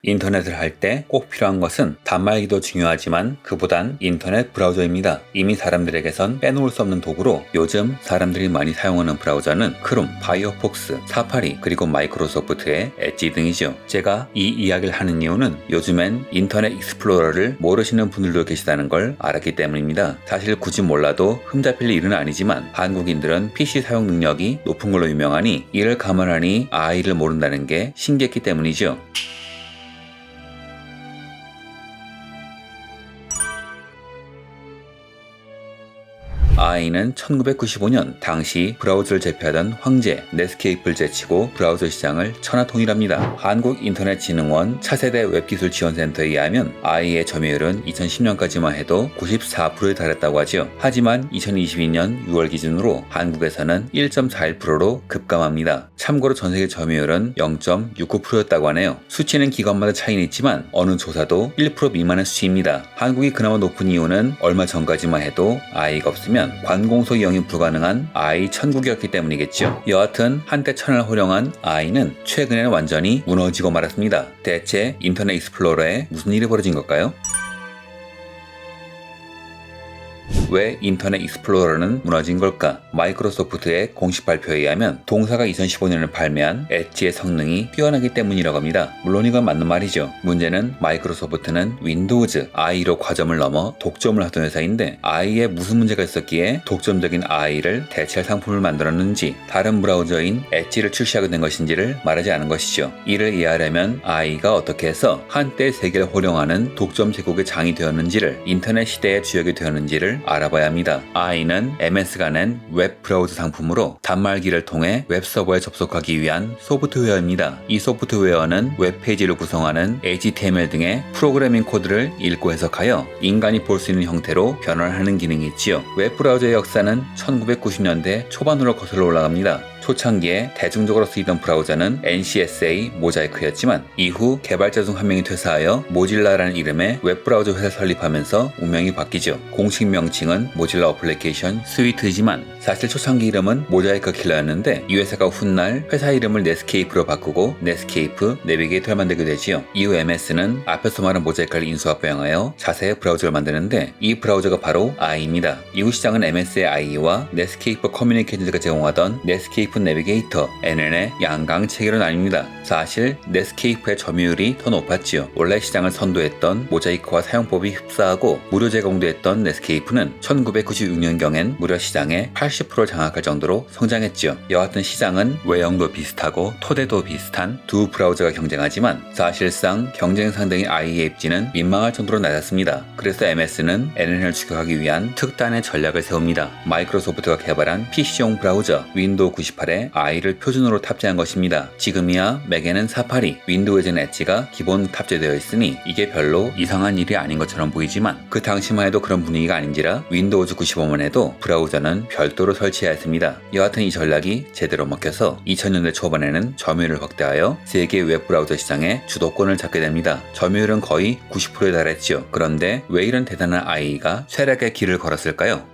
인터넷을 할 때 꼭 필요한 것은 단말기도 중요하지만 그보단 인터넷 브라우저입니다. 이미 사람들에게선 빼놓을 수 없는 도구로 요즘 사람들이 많이 사용하는 브라우저는 크롬, 파이어폭스, 사파리, 그리고 마이크로소프트의 엣지 등이죠. 제가 이 이야기를 하는 이유는 요즘엔 인터넷 익스플로러를 모르시는 분들도 계시다는 걸 알았기 때문입니다. 사실 굳이 몰라도 흠잡힐 일은 아니지만 한국인들은 PC 사용 능력이 높은 걸로 유명하니 이를 감안하니 아이를 모른다는 게 신기했기 때문이죠. 아이는 1995년 당시 브라우저를 제패하던 황제 넷스케이프를 제치고 브라우저 시장을 천하통일합니다. 한국인터넷진흥원 차세대 웹기술지원센터에 의하면 아이의 점유율은 2010년까지만 해도 94%에 달했다고 하죠. 하지만 2022년 6월 기준으로 한국에서는 1.41%로 급감합니다. 참고로 전세계 점유율은 0.69%였다고 하네요. 수치는 기관마다 차이는 있지만 어느 조사도 1% 미만의 수치입니다. 한국이 그나마 높은 이유는 얼마 전까지만 해도 아이가 없으면 관공서 이용이 불가능한 아이 천국이었기 때문이겠죠. 여하튼 한때 천을 호령한 아이는 최근에는 완전히 무너지고 말았습니다. 대체 인터넷 익스플로러에 무슨 일이 벌어진 걸까요? 왜 인터넷 익스플로러는 무너진 걸까? 마이크로소프트의 공식 발표에 의하면 동사가 2015년을 발매한 엣지의 성능이 뛰어나기 때문이라고 합니다. 물론 이건 맞는 말이죠. 문제는 마이크로소프트는 윈도우즈 IE로 과점을 넘어 독점을 하던 회사인데 IE에 무슨 문제가 있었기에 독점적인 IE를 대체할 상품을 만들었는지 다른 브라우저인 엣지를 출시하게 된 것인지를 말하지 않은 것이죠. 이를 이해하려면 IE가 어떻게 해서 한때 세계를 호령하는 독점 제국의 장이 되었는지를 인터넷 시대의 주역이 되었는지를 알아봐야 합니다. IE는 MS가 낸 웹 브라우저 상품으로 단말기를 통해 웹서버에 접속하기 위한 소프트웨어입니다. 이 소프트웨어는 웹페이지를 구성하는 HTML 등의 프로그래밍 코드를 읽고 해석하여 인간이 볼 수 있는 형태로 변환을 하는 기능이 있지요. 웹 브라우저의 역사는 1990년대 초반으로 거슬러 올라갑니다. 초창기에 대중적으로 쓰이던 브라우저는 NCSA 모자이크였지만 이후 개발자 중 한 명이 퇴사하여 모질라라는 이름의 웹브라우저 회사를 설립하면서 운명이 바뀌죠. 공식 명칭은 모질라 어플리케이션 스위트지만 사실 초창기 이름은 모자이크 킬러였는데 이 회사가 훗날 회사 이름을 넷스케이프로 바꾸고 넷스케이프 내비게이터를 만들게 되지요. 이후 MS는 앞에서 말한 모자이크를 인수합병하여 자세의 브라우저를 만드는데 이 브라우저가 바로 IE입니다. 이후 시장은 MS의 IE와 넷스케이프 커뮤니케이션즈가 제공하던 넷스케이프 내비게이터 NN의 양강 체계로 나뉩니다. 사실 넷스케이프의 점유율이 더 높았지요. 원래 시장을 선도했던 모자이크와 사용법이 흡사하고 무료 제공도 했던 넷스케이프는 1996년경엔 무려 시장의 80%를 장악할 정도로 성장했지요. 여하튼 시장은 외형도 비슷하고 토대도 비슷한 두 브라우저가 경쟁하지만 사실상 경쟁 상대인 IE의 입지는 민망할 정도로 낮았습니다. 그래서 MS는 NN을 추격하기 위한 특단의 전략을 세웁니다. 마이크로소프트가 개발한 PC용 브라우저 윈도우 98에 IE를 표준으로 탑재한 것입니다. 지금이야 맥에는 사파리, 윈도우에는 엣지가 기본 탑재되어 있으니 이게 별로 이상한 일이 아닌 것처럼 보이지만 그 당시만 해도 그런 분위기가 아닌지라 윈도우즈 95만 해도 브라우저는 별도로 설치해야 했습니다. 여하튼 이 전략이 제대로 먹혀서 2000년대 초반에는 점유율을 확대하여 세계 웹브라우저 시장의 주도권을 잡게 됩니다. 점유율은 거의 90%에 달했지요. 그런데 왜 이런 대단한 IE가 쇠락의 길을 걸었을까요?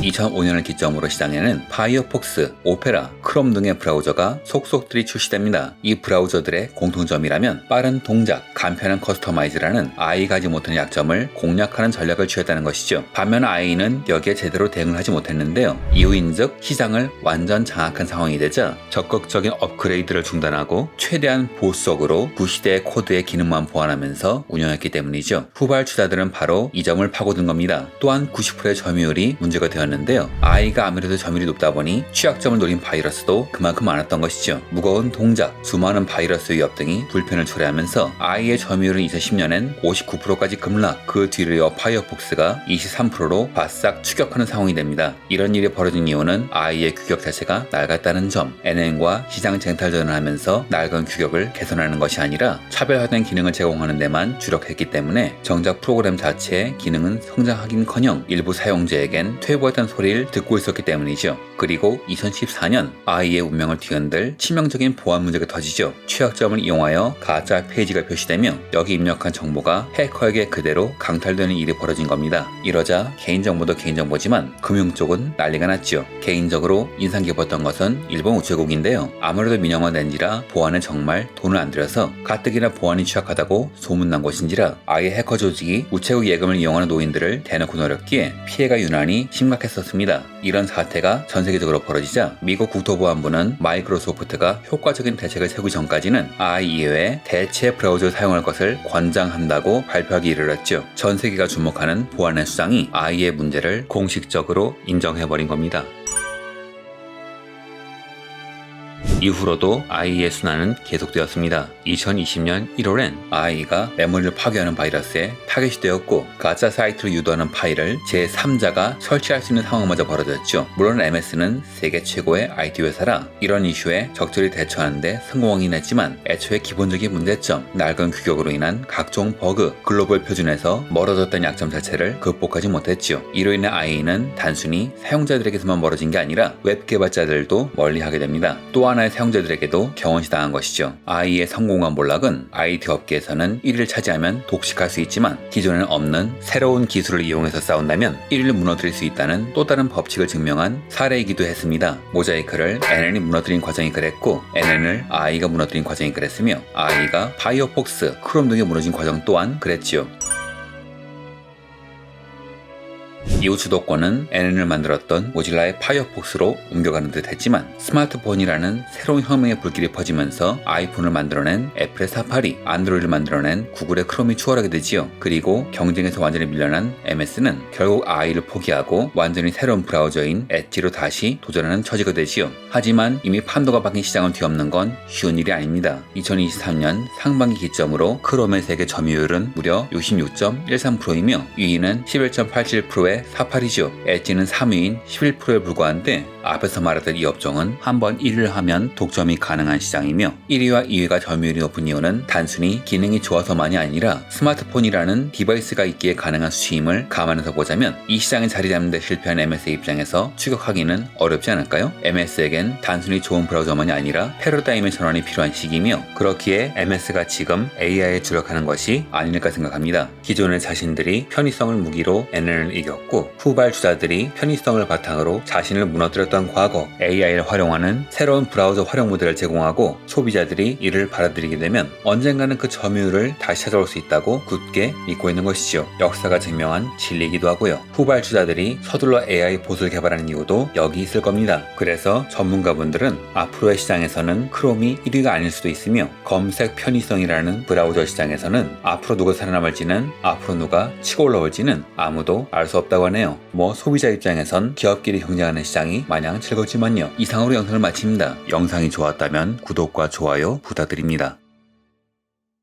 2005년을 기점으로 시장에는 파이어폭스, 오페라, 크롬 등의 브라우저가 속속들이 출시됩니다. 이 브라우저들의 공통점이라면 빠른 동작, 간편한 커스터마이즈라는 IE가 하지 못한 약점을 공략하는 전략을 취했다는 것이죠. 반면 IE는 여기에 제대로 대응을 하지 못했는데요. 이유인즉 시장을 완전 장악한 상황이 되자 적극적인 업그레이드를 중단하고 최대한 보수적으로 구시대의 코드의 기능만 보완하면서 운영했기 때문이죠. 후발주자들은 바로 이 점을 파고든 겁니다. 또한 90%의 점유율이 문제가 되었는데요. IE가 아무래도 점유율이 높다 보니 취약점을 노린 바이러스도 그만큼 많았던 것이죠. 무거운 동작, 수많은 바이러스 위협 등이 불편을 초래하면서 IE의 점유율은 2010년엔 59%까지 급락, 그 뒤를 이어 파이어폭스가 23%로 바싹 추격하는 상황이 됩니다. 이런 일이 벌어진 이유는 IE의 규격 자체가 낡았다는 점, NN과 시장 쟁탈전을 하면서 낡은 규격을 개선하는 것이 아니라 차별화된 기능을 제공하는 데만 주력했기 때문에 정작 프로그램 자체의 기능은 성장하긴커녕 일부 사용자에겐 퇴보했던 끔찍한 소리를 듣고 있었기 때문이죠. 그리고 2014년 아이의 운명을 뒤흔들 치명적인 보안 문제가 터지죠. 취약점을 이용하여 가짜 페이지가 표시되며 여기 입력한 정보가 해커에게 그대로 강탈되는 일이 벌어진 겁니다. 이러자 개인정보도 개인정보지만 금융 쪽은 난리가 났죠. 개인적으로 인상 깊었던 것은 일본 우체국인데요. 아무래도 민영화된지라 보안에 정말 돈을 안 들여서 가뜩이나 보안이 취약하다고 소문난 곳인지라 아예 해커 조직이 우체국 예금을 이용하는 노인들을 대놓고 노렸기에 피해가 유난히 심각했었습니다. 이런 사태가 전 세계적으로 벌어지자 미국 국토보안부는 마이크로소프트가 효과적인 대책을 세우기 전까지는 IE의 대체 브라우저를 사용할 것을 권장한다고 발표하기 이르렀죠. 전 세계가 주목하는 보안의 수장이 IE의 문제를 공식적으로 인정해버린 겁니다. 이후로도 IE의 순환은 계속되었습니다. 2020년 1월엔 IE가 메모리를 파괴하는 바이러스에 타겟이 되었고 가짜 사이트로 유도하는 파일을 제3자가 설치할 수 있는 상황마저 벌어졌죠. 물론 MS는 세계 최고의 IT 회사라 이런 이슈에 적절히 대처하는데 성공하긴 했지만 애초에 기본적인 문제점, 낡은 규격으로 인한 각종 버그, 글로벌 표준에서 멀어졌던 약점 자체를 극복하지 못했죠. 이로 인해 IE는 단순히 사용자들에게서만 멀어진 게 아니라 웹 개발자들도 멀리하게 됩니다. 또 하나의 사용자들에게도 경원시당한 것이죠. IE의 성공한 몰락은 IT 업계에서는 1위를 차지하면 독식할 수 있지만 기존에는 없는 새로운 기술을 이용해서 싸운다면 1위를 무너뜨릴 수 있다는 또 다른 법칙을 증명한 사례이기도 했습니다. 모자이크를 NN이 무너뜨린 과정이 그랬고 NN을 IE가 무너뜨린 과정이 그랬으며 IE가 파이어폭스, 크롬 등에 무너진 과정 또한 그랬지요. 이후 주도권은 NN을 만들었던 모질라의 파이어폭스로 옮겨가는 듯 했지만 스마트폰이라는 새로운 혁명의 불길이 퍼지면서 아이폰을 만들어낸 애플의 사파리, 안드로이드를 만들어낸 구글의 크롬이 추월하게 되지요. 그리고 경쟁에서 완전히 밀려난 MS는 결국 IE를 포기하고 완전히 새로운 브라우저인 엣지로 다시 도전하는 처지가 되지요. 하지만 이미 판도가 박힌 시장을 뒤엎는 건 쉬운 일이 아닙니다. 2023년 상반기 기점으로 크롬의 세계 점유율은 무려 66.13%이며 2위는 11.87%의 사파리죠. 엣지는 3위인 11%에 불과한데 앞에서 말했던 이 업종은 한번 1위를 하면 독점이 가능한 시장이며 1위와 2위가 점유율이 높은 이유는 단순히 기능이 좋아서만이 아니라 스마트폰이라는 디바이스가 있기에 가능한 수치임을 감안해서 보자면 이 시장에 자리 잡는 데 실패한 MS의 입장에서 추격하기는 어렵지 않을까요? MS에겐 단순히 좋은 브라우저만이 아니라 패러다임의 전환이 필요한 시기이며 그렇기에 MS가 지금 AI에 주력하는 것이 아닐까 생각합니다. 기존의 자신들이 편의성을 무기로 NN을 이겼고 후발주자들이 편의성을 바탕으로 자신을 무너뜨렸던 과거 AI를 활용하는 새로운 브라우저 활용 모델을 제공하고 소비자들이 이를 받아들이게 되면 언젠가는 그 점유율을 다시 찾아올 수 있다고 굳게 믿고 있는 것이죠. 역사가 증명한 진리이기도 하고요. 후발주자들이 서둘러 AI 봇을 개발하는 이유도 여기 있을 겁니다. 그래서 전문가분들은 앞으로의 시장에서는 크롬이 1위가 아닐 수도 있으며 검색 편의성이라는 브라우저 시장에서는 앞으로 누가 살아남을지는 앞으로 누가 치고 올라올지는 아무도 알 수 없다고 하네요. 소비자 입장에선 기업끼리 경쟁하는 시장이 마냥 즐겁지만요. 이상으로 영상을 마칩니다. 영상이 좋았다면 구독과 좋아요 부탁드립니다.